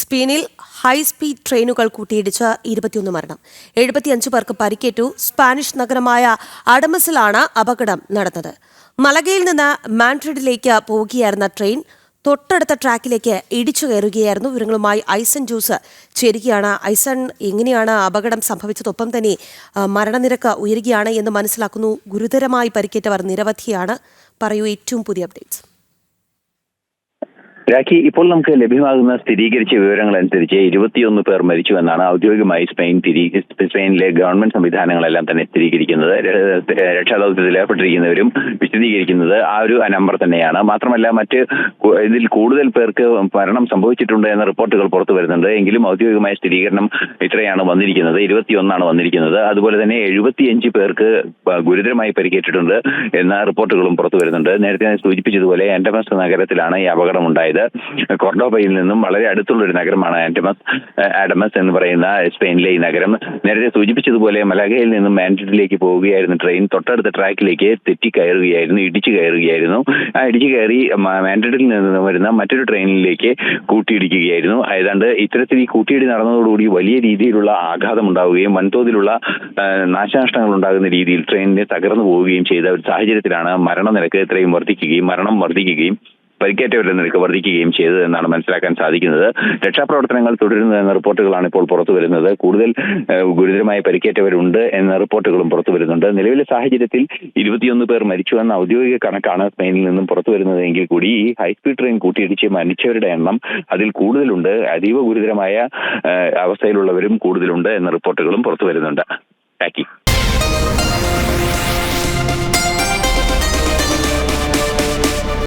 സ്പെയിനിൽ ഹൈസ്പീഡ് ട്രെയിനുകൾ കൂട്ടിയിടിച്ച് 21 മരണം. 75 പേർക്ക് പരിക്കേറ്റു. സ്പാനിഷ് നഗരമായ അഡമസിലാണ് അപകടം നടന്നത്. മലഗയിൽ നിന്ന് മാഡ്രിഡിലേക്ക് പോവുകയായിരുന്ന ട്രെയിൻ തൊട്ടടുത്ത ട്രാക്കിലേക്ക് ഇടിച്ചു കയറുകയായിരുന്നു. വിവരങ്ങളുമായി ഐസൻ ജോസ് ചേരുകയാണ്. ഐസൺ, എങ്ങനെയാണ് അപകടം സംഭവിച്ചതൊപ്പം തന്നെ മരണനിരക്ക് ഉയരുകയാണ് എന്ന് മനസ്സിലാക്കുന്നു. ഗുരുതരമായി പരിക്കേറ്റവർ നിരവധിയാണ്. പറയൂ ഏറ്റവും പുതിയ അപ്ഡേറ്റ്സ്. രാഖി, ഇപ്പോൾ നമുക്ക് ലഭ്യമാകുന്ന സ്ഥിരീകരിച്ച വിവരങ്ങൾ അനുസരിച്ച് 21 പേർ മരിച്ചു എന്നാണ് ഔദ്യോഗികമായി സ്പെയിനിലെ ഗവൺമെന്റ് സംവിധാനങ്ങളെല്ലാം തന്നെ സ്ഥിരീകരിക്കുന്നത്. രക്ഷാദൌത്യത്തിൽ ഏർപ്പെട്ടിരിക്കുന്നവരും വിശദീകരിക്കുന്നത് ആ ഒരു നമ്പർ തന്നെയാണ്. മാത്രമല്ല, ഇതിൽ കൂടുതൽ പേർക്ക് മരണം സംഭവിച്ചിട്ടുണ്ട് എന്ന റിപ്പോർട്ടുകൾ പുറത്തു വരുന്നുണ്ട്. എങ്കിലും ഔദ്യോഗികമായ സ്ഥിരീകരണം ഇത്രയാണ് വന്നിരിക്കുന്നത്, 21 വന്നിരിക്കുന്നത്. അതുപോലെ തന്നെ 75 പേർക്ക് ഗുരുതരമായി പരിക്കേറ്റിട്ടുണ്ട് എന്ന റിപ്പോർട്ടുകളും പുറത്തു വരുന്നുണ്ട്. നേരത്തെ സൂചിപ്പിച്ചതുപോലെ ആൻഡമസ് നഗരത്തിലാണ് ഈ അപകടം ഉണ്ടായത്. കൊർഡോബയിൽ നിന്നും വളരെ അടുത്തുള്ള ഒരു നഗരമാണ് അഡമസ് എന്ന് പറയുന്ന സ്പെയിനിലെ ഈ നഗരം. നേരത്തെ സൂചിപ്പിച്ചതുപോലെ മലഗയിൽ നിന്നും മാഡ്രിഡിലേക്ക് പോവുകയായിരുന്ന ട്രെയിൻ തൊട്ടടുത്ത ട്രാക്കിലേക്ക് ഇടിച്ചു കയറുകയായിരുന്നു. ആ ഇടിച്ചു കയറി മാഡ്രിഡിൽ നിന്ന് വരുന്ന മറ്റൊരു ട്രെയിനിലേക്ക് കൂട്ടിയിടിക്കുകയായിരുന്നു. ഏതാണ്ട് ഇത്തരത്തിൽ ഈ കൂട്ടിയിടി നടന്നതോടുകൂടി വലിയ രീതിയിലുള്ള ആഘാതം ഉണ്ടാവുകയും വൻതോതിലുള്ള നാശനഷ്ടങ്ങൾ ഉണ്ടാകുന്ന രീതിയിൽ ട്രെയിനിനെ തകർന്നു പോവുകയും ചെയ്ത ഒരു സാഹചര്യത്തിലാണ് മരണനിരക്ക് ഇത്രയും മരണം വർദ്ധിക്കുകയും പരിക്കേറ്റവരുടെ നിരക്ക് വർദ്ധിക്കുകയും ചെയ്തതെന്നാണ് മനസ്സിലാക്കാൻ സാധിക്കുന്നത്. രക്ഷാപ്രവർത്തനങ്ങൾ തുടരുന്നു എന്ന റിപ്പോർട്ടുകളാണ് ഇപ്പോൾ പുറത്തു വരുന്നത്. കൂടുതൽ ഗുരുതരമായി പരിക്കേറ്റവരുണ്ട് എന്ന റിപ്പോർട്ടുകളും പുറത്തു വരുന്നുണ്ട്. നിലവിലെ സാഹചര്യത്തിൽ 21 പേർ മരിച്ചു എന്ന ഔദ്യോഗിക കണക്കാണ് സ്പെയിനിൽ നിന്നും പുറത്തു വരുന്നതെങ്കിൽ കൂടി ഈ ഹൈസ്പീഡ് ട്രെയിൻ കൂട്ടിയിടിച്ച് മരിച്ചവരുടെ എണ്ണം അതിൽ കൂടുതലുണ്ട്. അതീവ ഗുരുതരമായ അവസ്ഥയിലുള്ളവരും കൂടുതലുണ്ട് എന്ന റിപ്പോർട്ടുകളും പുറത്തു വരുന്നുണ്ട്.